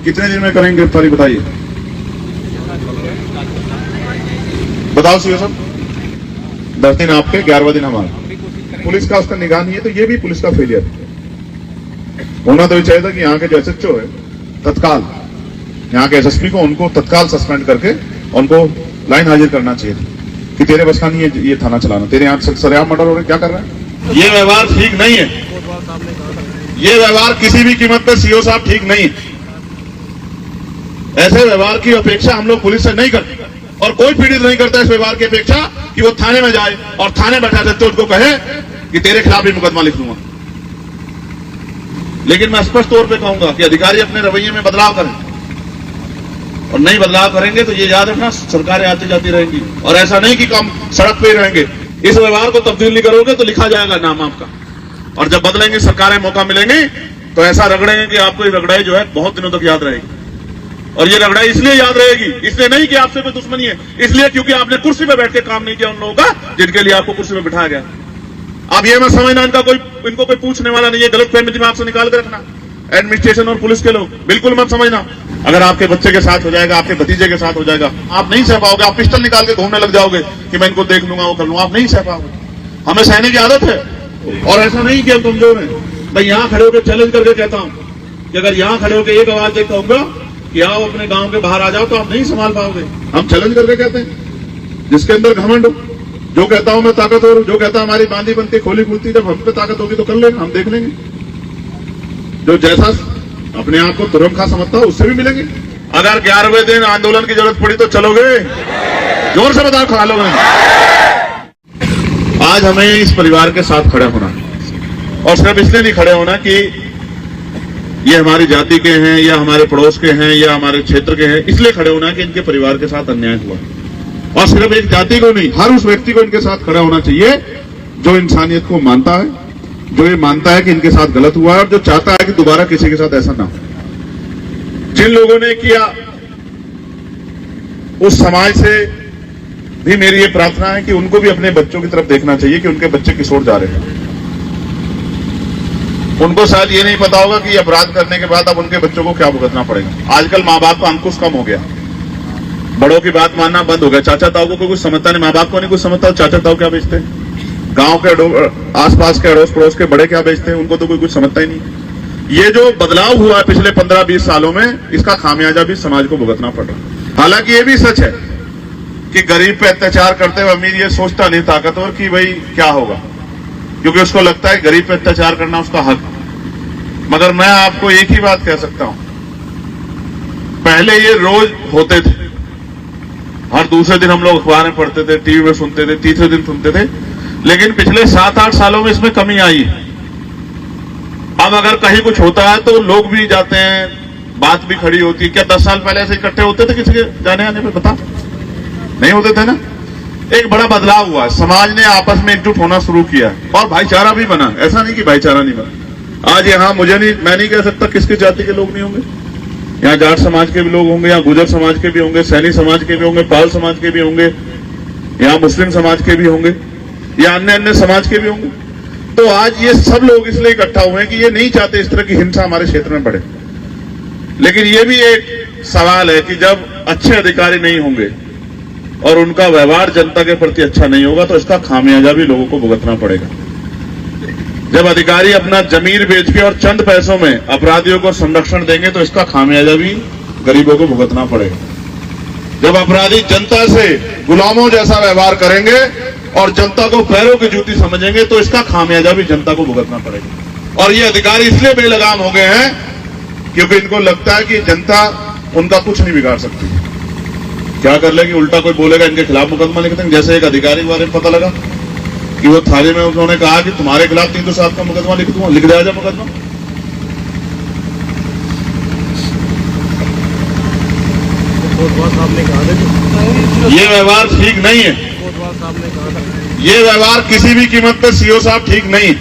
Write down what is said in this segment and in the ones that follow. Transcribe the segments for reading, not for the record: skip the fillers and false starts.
कितने दिन में करेंगे गिरफ्तारी बताइए, बताओ सीओ साहब। 10 दिन आपके, 11वां दिन हमारा। पुलिस का उसका निगाह नहीं है, तो ये भी पुलिस का फेलियर होना तो चाहिए था कि यहाँ के जो एसएचओ है तत्काल, यहाँ के एसएसपी को, उनको तत्काल सस्पेंड करके उनको लाइन हाजिर करना चाहिए कि तेरे बस का नहीं है ये थाना चलाना, तेरे यहाँ सरेआम मर्डर हो रहे, क्या कर रहा है। ये व्यवहार ठीक नहीं है, ये व्यवहार किसी भी कीमत पर सीओ साहब ठीक नहीं है। ऐसे व्यवहार की अपेक्षा हम लोग पुलिस से नहीं करते, और कोई पीड़ित नहीं करता इस व्यवहार की अपेक्षा कि वो थाने में जाए और थाने बैठा सकते उसको कहे कि तेरे खिलाफ भी मुकदमा लिख दूंगा। लेकिन मैं स्पष्ट तौर पे कहूंगा कि अधिकारी अपने रवैये में बदलाव करें, और नहीं बदलाव करेंगे तो ये याद रखना सरकारें आती जाती रहेंगी, और ऐसा नहीं कि कम सड़क पे ही रहेंगे। इस व्यवहार को तब्दील नहीं करोगे तो लिखा जाएगा नाम आपका, और जब बदलेंगे सरकारें मौका मिलेंगे तो ऐसा रगड़ेंगे कि आपको ये रगड़ाई जो है बहुत दिनों तक याद रहेगी। और ये रगड़ाई इसलिए याद रहेगी, इसलिए नहीं कि आपसे कोई दुश्मनी है, इसलिए क्योंकि आपने कुर्सी पे बैठ के काम नहीं किया उन लोगों का जिनके लिए आपको कुर्सी पे बिठाया गया। अब ये मैं समझना इनको कोई पूछने वाला नहीं है, गलत फहमी दिमाग से निकाल के रखना। एडमिनिस्ट्रेशन और पुलिस के लोग बिल्कुल मत समझना, अगर आपके बच्चे के साथ हो जाएगा, आपके भतीजे के साथ हो जाएगा, आप नहीं सह पाओगे, आप पिस्टल निकाल के घूमने लग जाओगे कि मैं इनको देख लूंगा, वो कर लूंगा, आप नहीं सह पाओगे। हमें सहने की आदत है, और ऐसा नहीं कि हम कमजोर हैं। मैं यहां खड़े होकर चैलेंज करके कहता हूं कि अगर यहां खड़े होकर एक आवाज देता हूँ कि आओ अपने गांव के बाहर आ जाओ, तो आप नहीं संभाल पाओगे। हम चैलेंज करके कहते हैं, जिसके अंदर घमंड हो, जो कहता हूं मैं ताकतवर हूं, जो कहता हमारी बांधी बनती खोली खुलती, जब हम पे ताकत होगी तो कर लेंगे, हम देख लेंगे। जो जैसा अपने आप को तुरंत खा समझता हो उससे भी मिलेंगे। अगर 11वें दिन आंदोलन की जरूरत पड़ी तो चलोगे, जोर से बताओ, खा लोगे। आज हमें इस परिवार के साथ खड़े होना, और सिर्फ इसलिए नहीं खड़े होना कि ये हमारी जाति के हैं या हमारे पड़ोस के हैं या हमारे क्षेत्र के हैं, इसलिए खड़े होना कि इनके परिवार के साथ अन्याय हुआ। और सिर्फ एक जाति को नहीं, हर उस व्यक्ति को इनके साथ खड़ा होना चाहिए जो इंसानियत को मानता है, जो ये मानता है कि इनके साथ गलत हुआ है, और जो चाहता है कि दोबारा किसी के साथ ऐसा ना हो। जिन लोगों ने किया उस समाज से भी मेरी ये प्रार्थना है कि उनको भी अपने बच्चों की तरफ देखना चाहिए कि उनके बच्चे किस ओर जा रहे हैं। उनको शायद ये नहीं पता होगा कि अपराध करने के बाद अब उनके बच्चों को क्या भुगतना पड़ेगा। आजकल माँ बाप का अंकुश कम हो गया, बड़ों की बात मानना बंद हो गया। चाचा ताऊ को कुछ समझता नहीं, माँ बाप को नहीं कुछ समझता, चाचा ताऊ क्या बेचते हैं, गांव के आसपास के अड़ोस पड़ोस के बड़े क्या बेचते हैं, उनको तो कोई कुछ समझता ही नहीं। ये जो बदलाव हुआ है पिछले 15-20 सालों में, इसका खामियाजा भी समाज को भुगतना पड़ रहा है। हालांकि ये भी सच है कि गरीब पे अत्याचार करते हुए अमीर ये सोचता नहीं ताकतवर कि भाई क्या होगा, क्योंकि उसको लगता है गरीब पे अत्याचार करना उसका हक। मगर मैं आपको एक ही बात कह सकता हूं, पहले ये रोज होते थे, हर दूसरे दिन हम लोग अखबारें पढ़ते थे, टीवी में सुनते थे, तीसरे दिन सुनते थे, लेकिन पिछले 7-8 सालों में इसमें कमी आई है। अब अगर कहीं कुछ होता है तो लोग भी जाते हैं, बात भी खड़ी होती है। क्या 10 साल पहले ऐसे इकट्ठे होते थे किसी के जाने आने पे? बता, नहीं होते थे ना। एक बड़ा बदलाव हुआ है, समाज ने आपस में एकजुट होना शुरू किया और भाईचारा भी बना। ऐसा नहीं कि भाईचारा नहीं बना। आज यहाँ मैं नहीं कह सकता किसकी जाति के लोग नहीं होंगे, यहाँ जाट समाज के भी लोग होंगे, यहाँ गुजर समाज के भी होंगे, सैनी समाज के भी होंगे, पाल समाज के भी होंगे, यहाँ मुस्लिम समाज के भी होंगे, या अन्य समाज के भी होंगे। तो आज ये सब लोग इसलिए इकट्ठा हुए हैं कि ये नहीं चाहते इस तरह की हिंसा हमारे क्षेत्र में बढ़े। लेकिन ये भी एक सवाल है कि जब अच्छे अधिकारी नहीं होंगे और उनका व्यवहार जनता के प्रति अच्छा नहीं होगा तो इसका खामियाजा भी लोगों को भुगतना पड़ेगा। जब अधिकारी अपना जमीन बेच के और चंद पैसों में अपराधियों को संरक्षण देंगे तो इसका खामियाजा भी गरीबों को भुगतना पड़ेगा। जब अपराधी जनता से गुलामों जैसा व्यवहार करेंगे और जनता को पैरों की जूती समझेंगे तो इसका खामियाजा भी जनता को भुगतना पड़ेगा। और ये अधिकारी इसलिए बेलगाम हो गए हैं क्योंकि इनको लगता है कि जनता उनका कुछ नहीं बिगाड़ सकती। क्या कर लेगी, उल्टा कोई बोलेगा इनके खिलाफ मुकदमा लिख देंगे। जैसे एक अधिकारी के बारे में पता लगा कि वो थाने में उन्होंने कहा कि तुम्हारे खिलाफ 307 का मुकदमा लिख दूंगा, लिख दिया जाए मुकदमा। ये व्यवहार ठीक नहीं है, ये व्यवहार किसी भी कीमत पर सीओ साहब ठीक नहीं।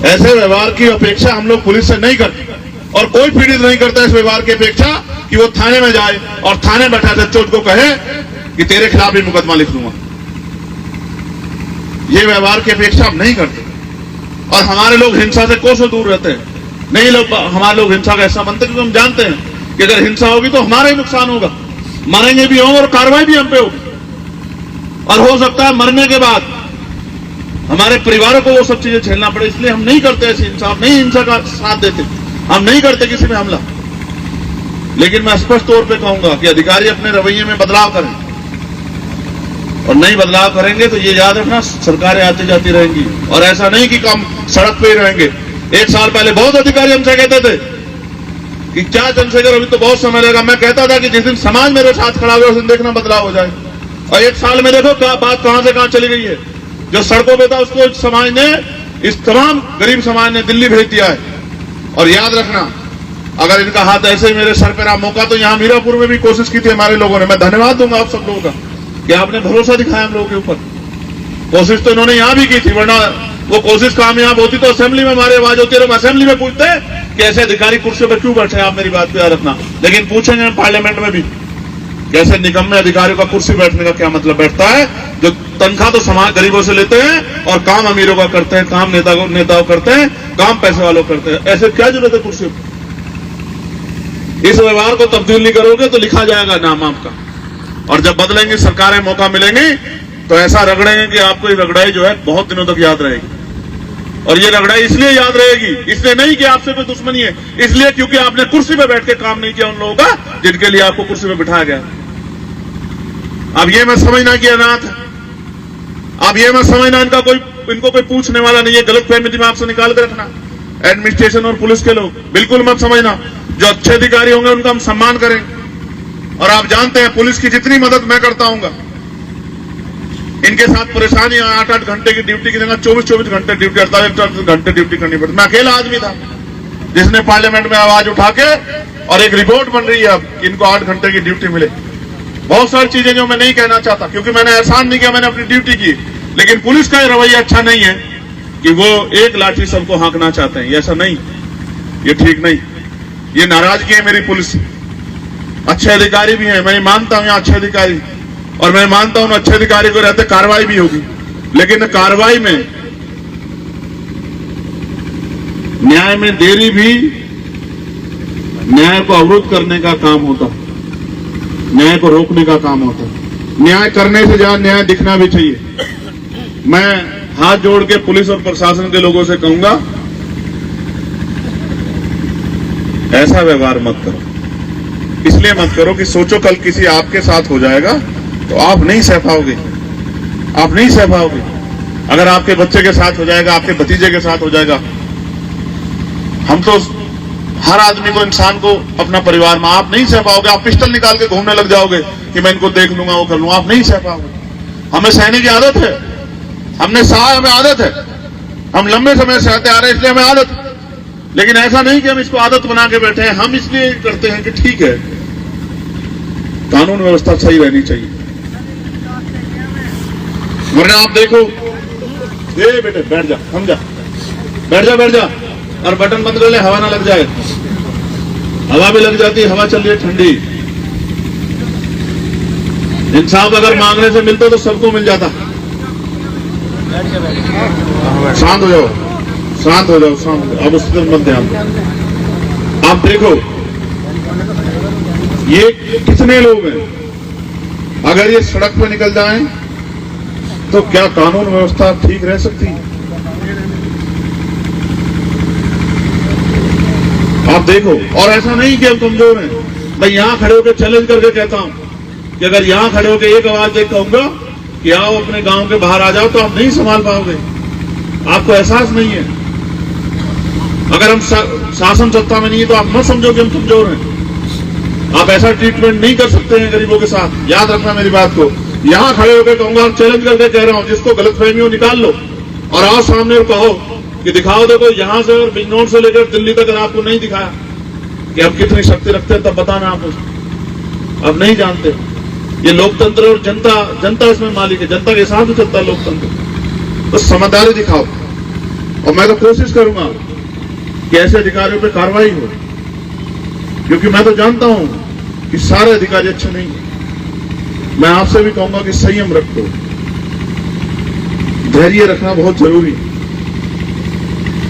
ऐसे व्यवहार की अपेक्षा हम लोग पुलिस से नहीं करते और कोई पीड़ित नहीं करता इस व्यवहार की अपेक्षा कि वो थाने में जाए और थाने बैठा सच्चों को कहे कि तेरे खिलाफ भी मुकदमा लिख दूंगा। ये व्यवहार की अपेक्षा हम नहीं करते और हमारे लोग हिंसा से कोसों दूर रहते हैं। नहीं लोग, हमारे लोग हिंसा का हिस्सा बनते, क्योंकि हम जानते हैं कि अगर हिंसा होगी तो हमारा ही नुकसान होगा, मरेंगे भी होंगे और कार्रवाई भी हम पे होगी, और हो सकता है मरने के बाद हमारे परिवारों को वो सब चीजें झेलना पड़े। इसलिए हम नहीं करते ऐसी हिंसा, हम नहीं हिंसा का साथ देते, हम नहीं करते किसी में हमला। लेकिन मैं स्पष्ट तौर पे कहूंगा कि अधिकारी अपने रवैये में बदलाव करें, और नहीं बदलाव करेंगे तो ये याद रखना सरकारें आती जाती रहेंगी, और ऐसा नहीं कि हम सड़क पे ही रहेंगे। एक साल पहले बहुत अधिकारी हमसे कहते थे कि क्या चंद्रशेखर अभी तो बहुत समय लगेगा। मैं कहता था कि जिस दिन समाज मेरे साथ खड़ा हुआ उस दिन देखना बदलाव हो जाए, और एक साल में देखो क्या बात कहां से कहां चली गई है। जो सड़कों पे था उसको समाज ने, इस तमाम गरीब समाज ने दिल्ली भेज दिया है। और याद रखना, अगर इनका हाथ ऐसे मेरे सर पे रहा, मौका तो यहां मीरापुर में भी कोशिश की थी हमारे लोगों ने। मैं धन्यवाद दूंगा आप सब लोगों का कि आपने भरोसा दिखाया हम लोगों के ऊपर। कोशिश तो इन्होंने यहां भी की थी, वरना वो कोशिश कामयाब होती तो असेंबली में हमारी आवाज होती है। हम असेंबली में पूछते कि ऐसे अधिकारी कुर्सी पर क्यों बैठे हैं, आप मेरी बात को याद रखना। लेकिन पूछेंगे पार्लियामेंट में भी कैसे निकम्मे अधिकारियों का कुर्सी बैठने का क्या मतलब बैठता है, जो तनख्वाह तो समाज गरीबों से लेते हैं और काम अमीरों का करते हैं, काम नेताओं करते हैं, काम पैसे वालों करते हैं। ऐसे क्या जरूरत है कुर्सी पर? इस व्यवहार को तब्दील नहीं करोगे तो लिखा जाएगा नाम आपका, और जब बदलेंगे सरकारें, मौका मिलेंगे तो ऐसा रगड़ेंगे कि आपको ये रगड़ाई जो है बहुत दिनों तक याद रहेगी। और ये रगड़ाई इसलिए याद रहेगी, इसलिए नहीं कि आपसे कोई दुश्मनी है, इसलिए क्योंकि आपने कुर्सी पे बैठ के काम नहीं किया उन लोगों का जिनके लिए आपको कुर्सी पे बिठाया गया। अब ये मैं समझना कि अनाथ है, अब ये मैं समझना इनको कोई पूछने वाला नहीं है, गलत फहमी दिमाग से निकाल कर रखना। एडमिनिस्ट्रेशन और पुलिस के लोग बिल्कुल मत समझना, जो अच्छे अधिकारी होंगे उनका हम सम्मान करें। और आप जानते हैं पुलिस की जितनी मदद मैं करता हूंगा, इनके साथ परेशानी, 8-8 घंटे की ड्यूटी की जगह 24-24 घंटे ड्यूटी, 48 घंटे ड्यूटी करनी पड़ती। मैं अकेला आदमी था जिसने पार्लियामेंट में आवाज उठा के, और एक रिपोर्ट बन रही है अब कि इनको 8 घंटे की ड्यूटी मिले। बहुत सारी चीजें जो मैं नहीं कहना चाहता, क्योंकि मैंने एहसान नहीं किया, मैंने अपनी ड्यूटी की। लेकिन पुलिस का रवैया अच्छा नहीं है कि वो एक लाठी सबको हाँकना चाहते हैं, ऐसा नहीं, ये ठीक नहीं, ये नाराजगी है मेरी पुलिस। अच्छे अधिकारी भी हैं, मैं मानता हूं यहाँ अच्छे अधिकारी, और मैं मानता हूं अच्छे अधिकारी को रहते कार्रवाई भी होगी, लेकिन कार्रवाई में न्याय में देरी भी न्याय को अवरुद्ध करने का काम होता है, न्याय को रोकने का काम होता है। न्याय करने से ज्यादा न्याय दिखना भी चाहिए। मैं हाथ जोड़ के पुलिस और प्रशासन के लोगों से कहूंगा, ऐसा व्यवहार मत करो। इसलिए मत करो कि सोचो कल किसी आपके साथ हो जाएगा तो आप नहीं सह पाओगे, आप नहीं सह पाओगे। अगर आपके बच्चे के साथ हो जाएगा, आपके भतीजे के साथ हो जाएगा, हम तो हर आदमी को, इंसान को अपना परिवार में, आप नहीं सह पाओगे। आप पिस्टल निकाल के घूमने लग जाओगे कि मैं इनको देख लूंगा, वो कर लूंगा, आप नहीं सह पाओगे। हमें सहने की आदत है, हमने सहा, हमें आदत है, हम लंबे समय सहते आ रहे हैं, इसलिए हमें आदत है। लेकिन ऐसा नहीं कि हम इसको आदत बना के बैठे हैं, हम इसलिए करते हैं कि ठीक है, कानून व्यवस्था सही रहनी चाहिए। वरना आप देखो, ए बेटे बैठ जा, हम जा, बैठ जा, और बटन बंद कर ले, हवा ना लग जाए। हवा भी लग जाती है, हवा चल रही है ठंडी। इंसाफ अगर मांगने से मिलता तो सबको मिल जाता। शांत हो जाओ, शांत हो जाओ, शांत हो जाओ, अब उससे मत ध्यान। आप देखो ये कितने लोग हैं, अगर ये सड़क पर निकल जाएं तो क्या कानून व्यवस्था ठीक रह सकती है? आप देखो, और ऐसा नहीं कि हम कमजोर हैं। मैं यहां खड़े होकर चैलेंज करके कहता हूं कि अगर यहां खड़े होकर एक आवाज देकर कहूंगा कि आओ अपने गांव के बाहर आ जाओ, तो आप नहीं संभाल पाओगे, आपको एहसास नहीं है। अगर हम शासन सत्ता में नहीं है तो आप मत समझो कि हम कमजोर हैं। आप ऐसा ट्रीटमेंट नहीं कर सकते हैं गरीबों के साथ, याद रखना मेरी बात को। यहां खड़े होकर कहूंगा, चैलेंज करके कह रहा हूं, जिसको गलतफहमी हो निकाल लो और आओ सामने और कहो कि दिखाओ, देखो यहां से और बिजनौर से लेकर दिल्ली तक अगर आपको नहीं दिखाया कि हम कितनी शक्ति रखते हैं, तब बताना आप उसको। आप नहीं जानते, ये लोकतंत्र और जनता इसमें मालिक है, जनता के हिसाब से चलता है लोकतंत्र। तो समझदारी दिखाओ, और मैं तो कोशिश करूंगा कि ऐसे अधिकारियों पर कार्रवाई हो, क्योंकि मैं तो जानता हूं कि सारे अधिकारी अच्छे नहीं हैं। मैं आपसे भी कहूंगा कि संयम रखो, धैर्य रखना बहुत जरूरी है।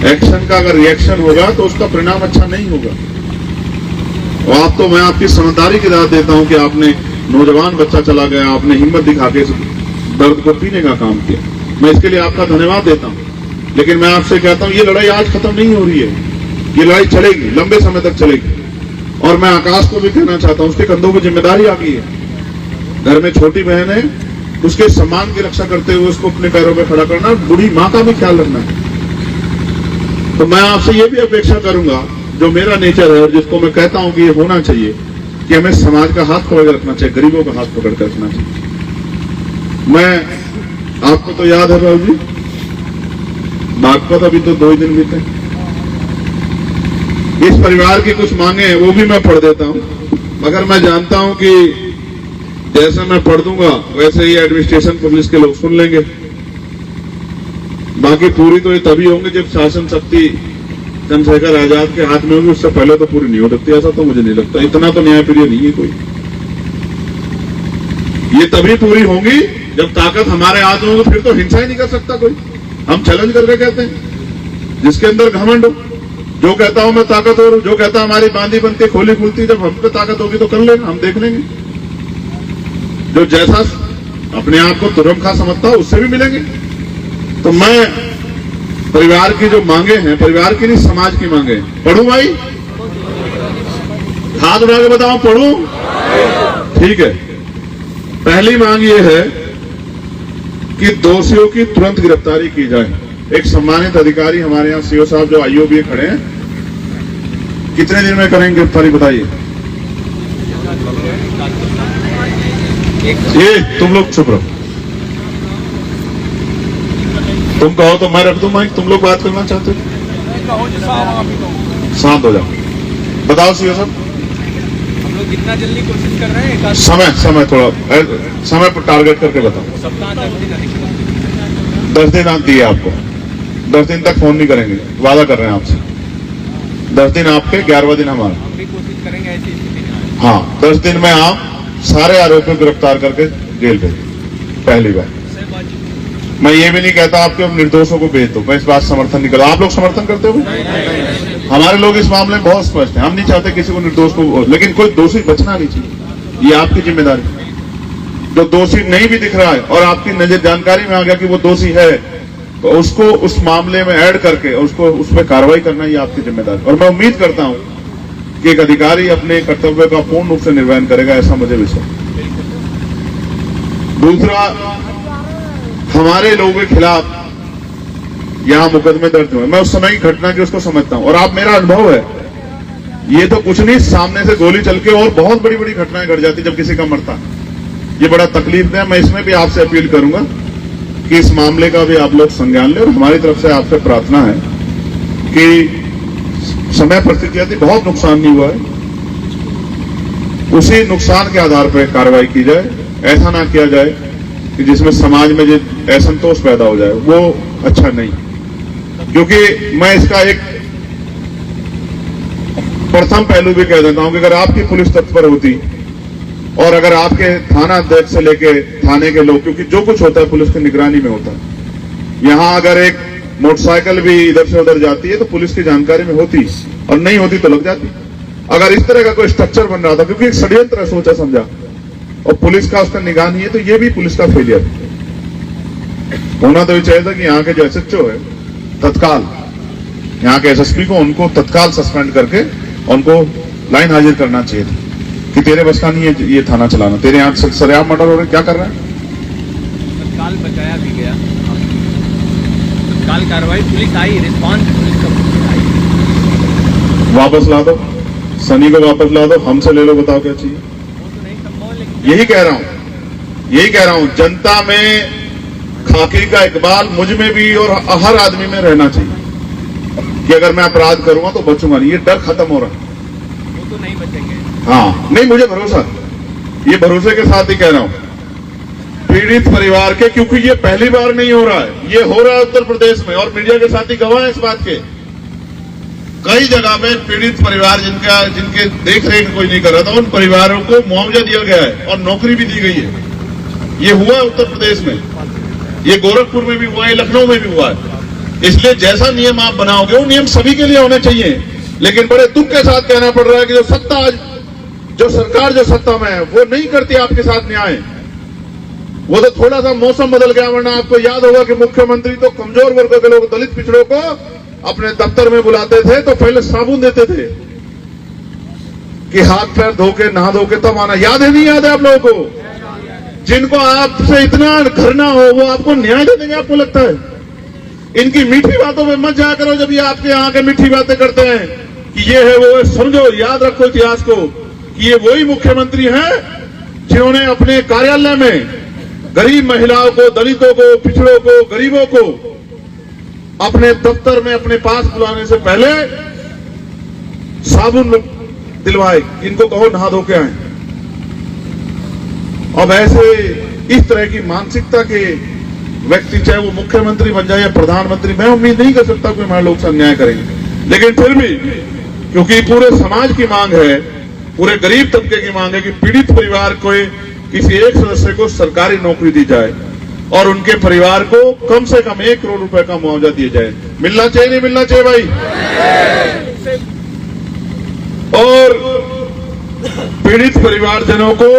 एक्शन का अगर रिएक्शन होगा तो उसका परिणाम अच्छा नहीं होगा। और आप तो मैं आपकी समझदारी की दाद देता हूं कि आपने नौजवान बच्चा चला गया, आपने हिम्मत दिखा के दर्द को पीने का काम किया, मैं इसके लिए आपका धन्यवाद देता हूं। लेकिन मैं आपसे कहता हूं ये लड़ाई आज खत्म नहीं हो रही है, ये लड़ाई चलेगी, लंबे समय तक चलेगी। और मैं आकाश को भी कहना चाहता हूं उसके कंधों पर जिम्मेदारी आ गई है। घर में छोटी बहन है, उसके सम्मान की रक्षा करते हुए उसको अपने पैरों पर खड़ा करना, बूढ़ी मां का भी ख्याल रखना है। तो मैं आपसे ये भी अपेक्षा करूंगा, जो मेरा नेचर है और जिसको मैं कहता हूं कि ये होना चाहिए, कि हमें समाज का हाथ पकड़ कर रखना चाहिए, गरीबों का हाथ पकड़ कर रखना चाहिए। मैं आपको तो याद है राहुल जी, बागपत अभी तो 2 ही दिन बीते। इस परिवार की कुछ मांगे हैं वो भी मैं पढ़ देता हूं, मगर मैं जानता हूं कि जैसे मैं पढ़ दूंगा वैसे ही एडमिनिस्ट्रेशन पुलिस के लोग सुन लेंगे। बाकी पूरी तो ये तभी होंगे जब शासन शक्ति चंद्रशेखर आजाद के हाथ में होगी, उससे पहले तो पूरी नहीं हो सकती। ऐसा तो मुझे नहीं लगता, इतना तो न्यायप्रिय नहीं है कोई। ये तभी पूरी होंगी जब ताकत हमारे हाथ में होगी, फिर तो हिंसा ही नहीं कर सकता कोई। हम चैलेंज करके कहते हैं, जिसके अंदर घमंड हो, जो कहता हूं मैं ताकतवर हूं, जो कहता हमारी बांधी बनती खोली खुलती, जब हम पे ताकत होगी तो कर लेना, हम देख लेंगे। जो जैसा अपने आप को तुरंखा समझता हो उससे भी मिलेंगे। तो मैं परिवार की जो मांगे हैं, परिवार की नहीं समाज की मांगे हैं, पढ़ूं भाई, हाथ उठा के बताओ पढ़ूं? ठीक है। पहली मांग ये है कि दोषियों की तुरंत गिरफ्तारी की जाए। एक सम्मानित अधिकारी हमारे यहाँ सीओ साहब जो आईओबी खड़े हैं, कितने दिन में करेंगे गिरफ्तारी बताइए? ये तुम लोग चुप रहो, तुम कहो तो मैं रख दूं माइक। तुम लोग बात करना चाहते हो? शांत हो जाओ। बताओ सीओ साहब। हम लोग जितना जल्दी कोशिश कर रहे हैं। समय थोड़ा समय पर टारगेट करके बताओ। 10 दिन आप दिए आपको, 10 दिन तक फोन नहीं करेंगे, वादा कर रहे हैं आपसे। 10 दिन आपके, 11वां दिन हमारा। हम भी कोशिश करेंगे ऐसी स्थिति में। हाँ, 10 दिन में आप सारे आरोपियों को गिरफ्तार करके जेल भेज। पहली बार मैं ये भी नहीं कहता आपके निर्दोषों को भेज दो, मैं इस बात समर्थन नहीं करता। आप लोग समर्थन करते हो? हमारे लोग इस मामले में बहुत स्पष्ट हैं, हम नहीं चाहते किसी को निर्दोष को, लेकिन कोई दोषी बचना नहीं चाहिए, ये आपकी जिम्मेदारी। जो दोषी नहीं भी दिख रहा है और आपकी नजर जानकारी में आ गया कि वो दोषी है, तो उसको उस मामले में ऐड करके उसको उस पर कार्रवाई करना ये आपकी जिम्मेदारी। और मैं उम्मीद करता हूं कि एक अधिकारी अपने कर्तव्य का पूर्ण रूप से निर्वहन करेगा, ऐसा मुझे विश्वास। दूसरा, हमारे लोगों के खिलाफ यहां मुकदमे दर्ज हुए, मैं उस समय की घटना की उसको समझता हूं। और आप, मेरा अनुभव है, ये तो कुछ नहीं, सामने से गोली चल के और बहुत बड़ी बड़ी घटनाएं घट जाती जब किसी का मरता, ये बड़ा तकलीफ है। मैं इसमें भी आपसे अपील करूंगा कि इस मामले का भी आप लोग संज्ञान लें। और हमारी तरफ से आपसे प्रार्थना है कि समय परिस्थितियां थी, बहुत नुकसान नहीं हुआ है, उसी नुकसान के आधार पर कार्रवाई की जाए। ऐसा ना किया जाए कि जिसमें समाज में जो असंतोष पैदा हो जाए, वो अच्छा नहीं। क्योंकि मैं इसका एक प्रथम पहलू भी कह देता हूं कि अगर आपकी पुलिस तत्पर होती और अगर आपके थाना अध्यक्ष से लेके थाने के लोग, क्योंकि जो कुछ होता है पुलिस की निगरानी में होता है, यहां अगर एक मोटरसाइकिल भी इधर से उधर जाती है तो पुलिस की जानकारी में होती, और नहीं होती तो लग जाती। अगर इस तरह का कोई स्ट्रक्चर बन रहा था, क्योंकि एक षड्यंत्र सोचा समझा, और पुलिस का उसका निगाह नहीं है, तो ये भी पुलिस का फेलियर होना तो चाहिए था कि यहाँ के जो एसएचओ है तत्काल, यहाँ के एसएसपी को, उनको तत्काल सस्पेंड करके उनको लाइन हाजिर करना चाहिए था कि तेरे बस का नहीं है ये थाना चलाना, तेरे यहाँ सरेआम मर्डर हो रहे, क्या कर रहे हैं? तत्काल बचाया भी गया, तत्काल कार्रवाई, पुलिस आई, रिस्पॉन्स पुलिस का आई। वापस ला दो, सनी को वापस ला दो, हमसे ले लो, बताओ क्या चाहिए? यही कह रहा हूं, जनता में खाकी का इकबाल मुझ में भी और हर आदमी में रहना चाहिए कि अगर मैं अपराध करूंगा तो बचूंगा नहीं। ये डर खत्म हो रहा है, वो तो नहीं बचेंगे। हाँ, नहीं, मुझे भरोसा, ये भरोसे के साथ ही कह रहा हूं, पीड़ित परिवार के, क्योंकि ये पहली बार नहीं हो रहा है, ये हो रहा है उत्तर प्रदेश में, और मीडिया के साथी गवाह है इस बात के। कई जगह में पीड़ित परिवार जिनके देख रेख कोई नहीं कर रहा था, उन परिवारों को मुआवजा दिया गया है और नौकरी भी दी गई है। ये हुआ है उत्तर प्रदेश में, ये गोरखपुर में भी हुआ है, लखनऊ में भी हुआ है। इसलिए जैसा नियम आप बनाओगे वो नियम सभी के लिए होने चाहिए। लेकिन बड़े दुख के साथ कहना पड़ रहा है कि जो सरकार जो सत्ता में है वो नहीं करती आपके साथ न्याय। वो तो थोड़ा सा मौसम बदल गया, वरना आपको याद होगा कि मुख्यमंत्री तो कमजोर वर्गों के लोग, दलित पिछड़ों को अपने दफ्तर में बुलाते थे तो पहले साबुन देते थे कि हाथ पैर धो के नहा धो के तब आना। याद है नहीं याद है आप लोगों को? जिनको आपसे इतना घृणा हो वो आपको न्याय दे देंगे आपको लगता है? इनकी मीठी बातों में मत जाया करो जब ये आपके यहाँ के मीठी बातें करते हैं कि ये है वो है। समझो, याद रखो इतिहास को कि ये वही मुख्यमंत्री हैं जिन्होंने अपने कार्यालय में गरीब महिलाओं को, दलितों को, पिछड़ों को, गरीबों को अपने दफ्तर में अपने पास बुलाने से पहले साबुन दिलवाए, इनको कहो नहा धो के आए। अब ऐसे इस तरह की मानसिकता के व्यक्ति, चाहे वो मुख्यमंत्री बन जाए या प्रधानमंत्री, मैं उम्मीद नहीं कर सकता कि हमारे लोग से अन्याय करेंगे। लेकिन फिर भी क्योंकि पूरे समाज की मांग है, पूरे गरीब तबके की मांग है कि पीड़ित परिवार को किसी एक सदस्य को सरकारी नौकरी दी जाए और उनके परिवार को कम से कम 1 करोड़ रुपए का मुआवजा दिया जाए। मिलना चाहिए नहीं मिलना चाहिए भाई? और पीड़ित परिवारजनों को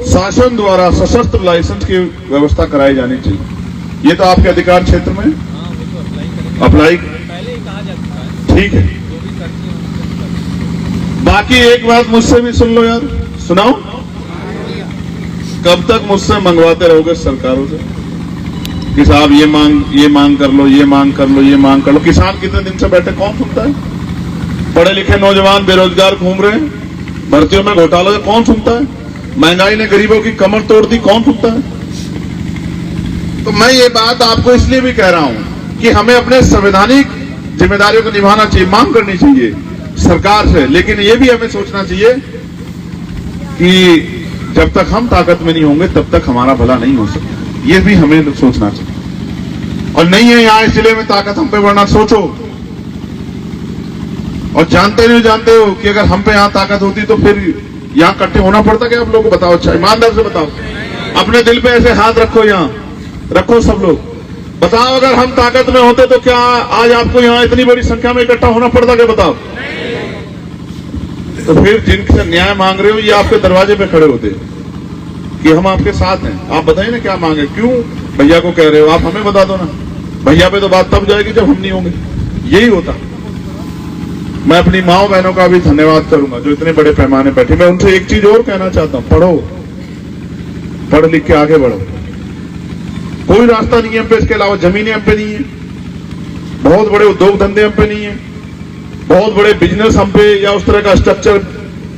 शासन द्वारा सशस्त्र लाइसेंस की व्यवस्था कराई जानी चाहिए। ये तो आपके अधिकार क्षेत्र में अप्लाई पहले ही कहा जा चुका है। ठीक है। बाकी एक बात मुझसे भी सुन लो यार, सुनाओ। कब तक मुझसे मंगवाते रहोगे सरकारों से कि साहब ये मांग कर लो, ये मांग कर लो, ये मांग कर लो? किसान कितने दिन से बैठे, कौन सुनता है? पढ़े लिखे नौजवान बेरोजगार घूम रहे हैं, भर्तियों में घोटाला, कौन सुनता है? महंगाई ने गरीबों की कमर तोड़ दी, कौन सुनता है? तो मैं ये बात आपको इसलिए भी कह रहा हूं कि हमें अपने संवैधानिक जिम्मेदारियों को निभाना चाहिए, मांग करनी चाहिए सरकार से। लेकिन ये भी हमें सोचना चाहिए कि जब तक हम ताकत में नहीं होंगे तब तक हमारा भला नहीं हो सकता। ये भी हमें सोचना चाहिए। और नहीं है यहां इस जिले में ताकत हम पे बढ़ना, सोचो। और जानते नहीं जानते हो कि अगर हम पे यहां ताकत होती तो फिर यहां इकट्ठे होना पड़ता क्या? आप लोगों को बताओ, अच्छा ईमानदार से बताओ। अपने दिल पे ऐसे हाथ रखो, यहां रखो सब लोग, बताओ अगर हम ताकत में होते तो क्या आज आपको यहां इतनी बड़ी संख्या में इकट्ठा होना पड़ता क्या? बताओ। तो फिर जिनसे न्याय मांग रहे हो ये आपके दरवाजे पे खड़े होते कि हम आपके साथ हैं। आप बताइए ना क्या मांगे, क्यों भैया को कह रहे हो? आप हमें बता दो ना। भैया पे तो बात तब जाएगी जब हम नहीं होंगे। यही होता। मैं अपनी माओ बहनों का भी धन्यवाद करूंगा जो इतने बड़े पैमाने बैठे। मैं उनसे एक चीज और कहना चाहता हूं, पढ़ो, पढ़ लिख के आगे बढ़ो। कोई रास्ता नहीं है हम पे, इसके अलावा जमीनें हम पे नहीं है, बहुत बड़े उद्योग धंधे हम पे नहीं है, बहुत बड़े बिजनेस हम पे या उस तरह का स्ट्रक्चर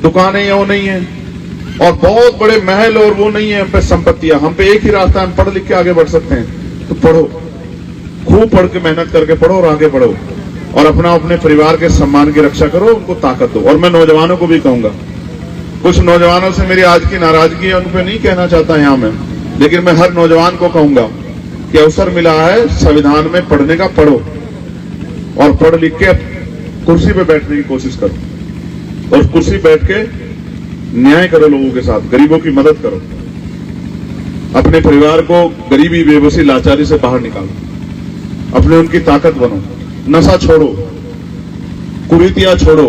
दुकानें या वो नहीं है, और बहुत बड़े महल और वो नहीं है हम पे संपत्तियां। हम पे एक ही रास्ता है, हम पढ़ लिख के आगे बढ़ सकते हैं। तो पढ़ो, खूब पढ़ के मेहनत करके पढ़ो और आगे बढ़ो और अपने परिवार के सम्मान की रक्षा करो, उनको ताकत दो। और मैं नौजवानों को भी कहूंगा, कुछ नौजवानों से मेरी आज की नाराजगी है, उन पर नहीं कहना चाहता यहां मैं, लेकिन मैं हर नौजवान को कहूंगा कि अवसर मिला है संविधान में पढ़ने का, पढ़ो और पढ़ लिख के कुर्सी पे बैठने की कोशिश करो और कुर्सी बैठ के न्याय करो, लोगों के साथ गरीबों की मदद करो, अपने परिवार को गरीबी, बेबसी, लाचारी से बाहर निकालो, अपने उनकी ताकत बनो, नशा छोड़ो, कुरीतियां छोड़ो,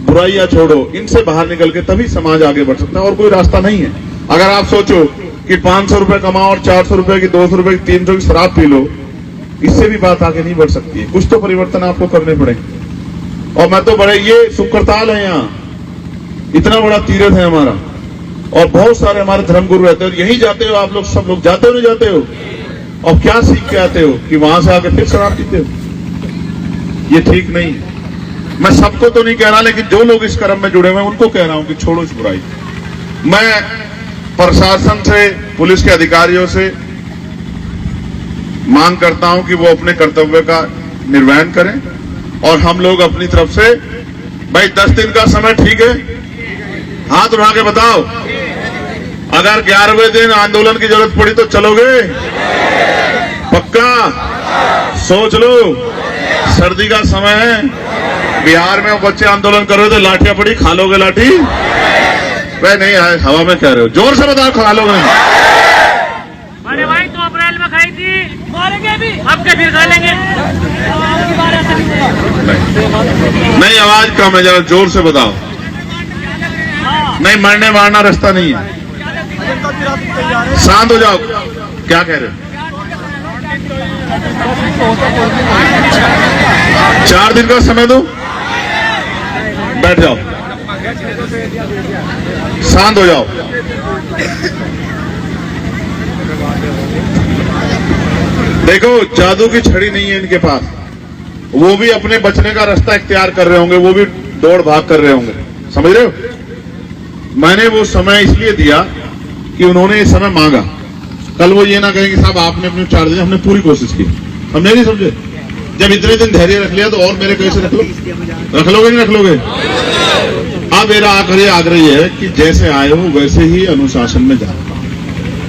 बुराइयां छोड़ो, इनसे बाहर निकल के तभी समाज आगे बढ़ सकता है और कोई रास्ता नहीं है। अगर आप सोचो कि 500 रुपए कमाओ और 400 रुपए की, 200 रुपए की, 300 की शराब पी लो, इससे भी बात आगे नहीं बढ़ सकती है। कुछ तो परिवर्तन आपको करने पड़ेंगे। और मैं तो बड़े, ये सुकरताल है, यहाँ इतना बड़ा तीर्थ है हमारा और बहुत सारे हमारे धर्मगुरु रहते हो, यही जाते हो आप लोग, सब लोग जाते हो नहीं जाते हो? और क्या सीख के आते हो कि वहां से आके फिर शराब पीते हो? ये ठीक नहीं। मैं सबको तो नहीं कह रहा, लेकिन जो लोग इस कर्म में जुड़े हुए हैं उनको कह रहा हूं कि छोड़ो इस बुराई। मैं प्रशासन से, पुलिस के अधिकारियों से मांग करता हूं कि वो अपने कर्तव्य का निर्वहन करें और हम लोग अपनी तरफ से, भाई 10 दिन का समय ठीक है? हाथ उठा के बताओ। अगर 11वें दिन आंदोलन की जरूरत पड़ी तो चलोगे? पक्का? सोच लो, सर्दी का समय है, बिहार में बच्चे आंदोलन कर रहे थे, लाठियां पड़ी, खा लोगे लाठी? वह नहीं आए, हवा में कह रहे हो, जोर से बताओ, खा लोगे? अरे भाई 2 अप्रैल में सुबह खाई थी, मारेंगे भी, अब के फिर खा लेंगे। नहीं, आवाज कम है, जरा जोर से बताओ। नहीं, मरने मारना रास्ता नहीं है। शांत हो जाओ। क्या कह रहे हो? 4 दिन का समय दो, बैठ जाओ, शांत हो जाओ। देखो, जादू की छड़ी नहीं है इनके पास। वो भी अपने बचने का रास्ता इख्तियार कर रहे होंगे, वो भी दौड़ भाग कर रहे होंगे, समझ रहे हो? मैंने वो समय इसलिए दिया कि उन्होंने इस समय मांगा। कल वो ये ना कहें कि साहब आपने अपने 4 दिन, हमने पूरी कोशिश की। हमने नहीं समझे? जब इतने दिन धैर्य रख लिया तो और मेरे कैसे रख लो? रख लोगे नहीं रख लोगे? अब मेरा आखिरी आग्रह ये है कि जैसे आए हो वैसे ही अनुशासन में जाओ।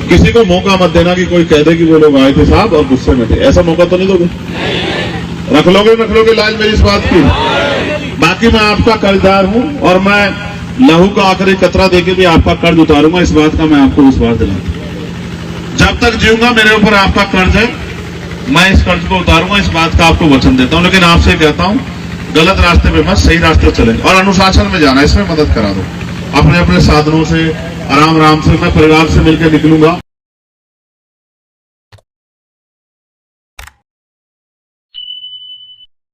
किसी को मौका मत देना कि कोई कह दे कि वो लोग आए थे साहब और गुस्से में थे। ऐसा मौका तो नहीं दोगे? रख लोगे लाज मेरी इस बात की। बाकी मैं आपका कर्जदार हूं और मैं लहू का आखिरी कतरा देके भी आपका कर्ज उतारूंगा। इस बात का मैं आपको विश्वास दिलाता हूं। जब तक जीऊंगा मेरे ऊपर आपका कर्ज है, मैं इस कर्ज को उतारूंगा, इस बात का आपको वचन देता हूं। लेकिन आपसे कहता हूं, गलत रास्ते पे मत, सही रास्ते चलें और अनुशासन में जाना, इसमें मदद करा दो। अपने अपने साधनों से आराम से मैं परिवार से मिलकर निकलूंगा।